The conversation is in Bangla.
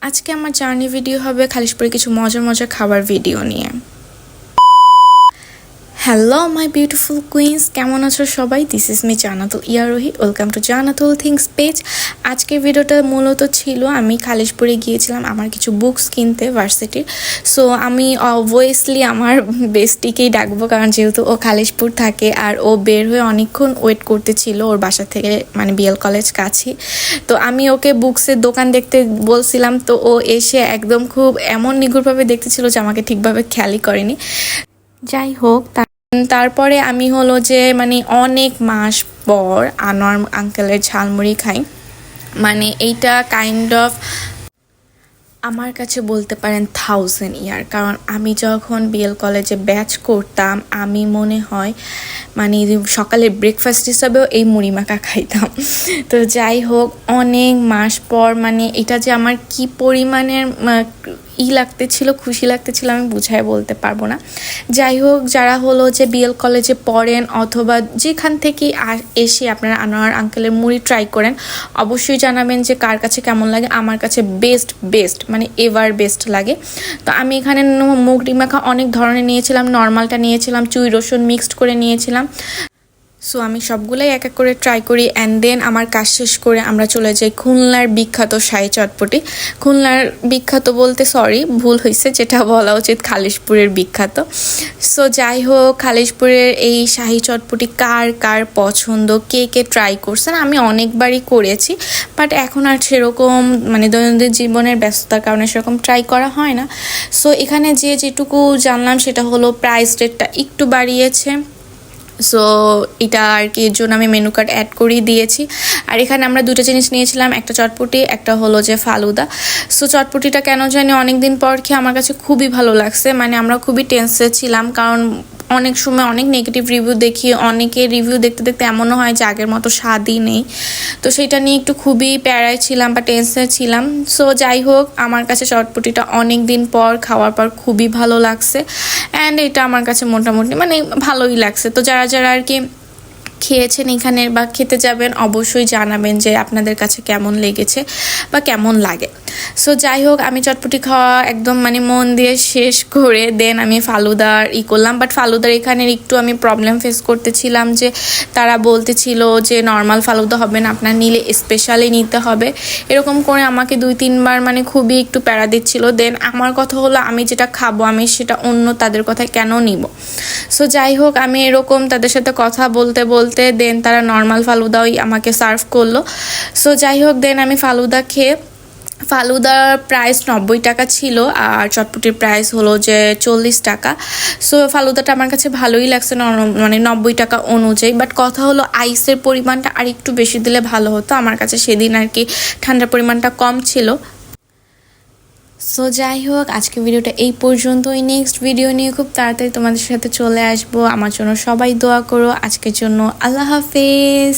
আজকে আমার জার্নি ভিডিও হবে খালিশপুরে কিছু মজার মজার খাবার ভিডিও নিয়ে। হ্যালো মাই বিউটিফুল কুইন্স, কেমন আছো সবাই? This is me Jannatul Yarohi. Welcome to Jannatul things page. আজকের ভিডিওটা মূলত ছিল আমি খালিশপুরে গিয়েছিলাম আমার কিছু বুকস কিনতে ভার্সিটির। সো আমি অবভিয়াসলি আমার বেস্টিকেই ডাকবো, কারণ যেহেতু ও খালিশপুর থাকে আর ও বের হয়ে অনেকক্ষণ ওয়েট করতেছিল ওর বাসা থেকে, মানে বিএল কলেজ কাছে। তো আমি ওকে বুকসের দোকান দেখতে বলছিলাম, তো ও এসে একদম খুব এমন নিগুড়ভাবে দেখতেছিল যে আমাকে ঠিকভাবে খেয়ালই করেনি। যাই হোক, তারপরে আমি হলো যে মানে অনেক মাস পর আনোয়ার আঙ্কেলের ঝালমুড়ি খাই। মানে এইটা কাইন্ড অফ আমার কাছে বলতে পারেন 1000 ইয়ার, কারণ আমি যখন বিএল কলেজে ব্যাচ করতাম আমি মনে হয় মানে সকালে ব্রেকফাস্ট হিসাবেও এই মুড়ি মাখা খাইতাম। তো যাই হোক, অনেক মাস পর মানে এটা যে আমার কি পরিমাণের লাগতেছিল, খুশি লাগতেছিল আমি বুঝাই বলতে পারবো না। যাই হোক, যারা হলো যে বিএল কলেজে পড়েন অথবা যেখান থেকে এসে আপনারা আনোয়ার আঙ্কেলের মুড়ি ট্রাই করেন, অবশ্যই জানাবেন যে কার কাছে কেমন লাগে। আমার কাছে বেস্ট মানে এভার বেস্ট লাগে। তো আমি এখানে মুড়ি মাখা অনেক ধরনের নিয়েছিলাম, নর্মালটা নিয়েছিলাম, চুই রসুন মিক্সড করে নিয়েছিলাম। সো আমি সবগুলোই এক এক করে ট্রাই করি অ্যান্ড দেন আমার কাজ শেষ করে আমরা চলে যাই খুলনার বিখ্যাত শাহী চটপটি। খুলনার বিখ্যাত বলতে সরি, ভুল হয়েছে, যেটা বলা উচিত খালিশপুরের বিখ্যাত। সো যাই হোক, খালিশপুরের এই শাহী চটপটি কার কার পছন্দ, কে কে ট্রাই করছেন? আমি অনেকবারই করেছি, বাট এখন আর সেরকম মানে দৈনন্দিন জীবনের ব্যস্ততার কারণে সেরকম ট্রাই করা হয় না। সো এখানে যেটুকু জানলাম সেটা হলো প্রাইস রেটটা একটু বাড়িয়েছে। সো এটা আর কি, এর জন্য আমি মেনু কার্ড অ্যাড করেই দিয়েছি। আর এখানে আমরা দুটো জিনিস নিয়েছিলাম, একটা চটপটি, একটা হলো যে ফালুদা। সো চটপটিটা কেন জানি অনেক দিন পর খেয়ে আমার কাছে খুবই ভালো লাগছে। মানে আমরা খুবই টেন্সে ছিলাম, কারণ অনেক সময় অনেক নেগেটিভ রিভিউ দেখি, অনেকে রিভিউ দেখতে দেখতে এমনও হয় যে আগের মতো স্বাদই নেই। তো সেটা নিয়ে একটু খুবই প্যারায় ছিলাম বা টেন্সে ছিলাম। সো যাই হোক, আমার কাছে চটপটিটা অনেক দিন পর খাওয়ার পর খুবই ভালো লাগছে অ্যান্ড এটা আমার কাছে মোটামুটি মানে ভালোই লাগছে। তো যারা যারা আর কি খেয়েছেন এখানের বা খেতে যাবেন অবশ্যই জানাবেন যে আপনাদের কাছে কেমন লেগেছে বা কেমন লাগে। সো যাই হোক, আমি চটপটি খাওয়া একদম মানে মন দিয়ে শেষ করে দেন আমি ফালুদার করলাম। বাট ফালুদার এখানের একটু আমি প্রবলেম ফেস করতেছিলাম যে তারা বলতেছিল যে নর্মাল ফালুদা হবে না, আপনার নিলে স্পেশালি নিতে হবে, এরকম করে আমাকে 2-3 বার মানে খুবই একটু প্যারা দিচ্ছিল। দেন আমার কথা হলো আমি যেটা খাবো আমি সেটা অন্য তাদের কথা কেন নিব। সো যাই হোক, আমি এরকম তাদের সাথে কথা বলতে বলতে দেন তারা নর্মাল ফালুদাই আমাকে সার্ভ করলো। সো যাই হোক, দেন আমি ফালুদা খেয়ে, ফালুদার প্রাইস 90 টাকা ছিল আর চটপটির প্রাইস হলো যে 40 টাকা। সো ফালুদাটা আমার কাছে ভালোই লাগছে মানে 90 টাকা অনুযায়ী। বাট কথা হলো আইসের পরিমাণটা আর একটু বেশি দিলে ভালো হতো, আমার কাছে সেদিন আর কি ঠান্ডার পরিমাণটা কম ছিল। সো যাই হোক, আজকে ভিডিওটা এই পর্যন্তই। নেক্সট ভিডিও নিয়ে খুব তাড়াতাড়ি তোমাদের সাথে চলে আসবো। আমার জন্য সবাই দোয়া করো। আজকের জন্য আল্লাহ হাফেজ।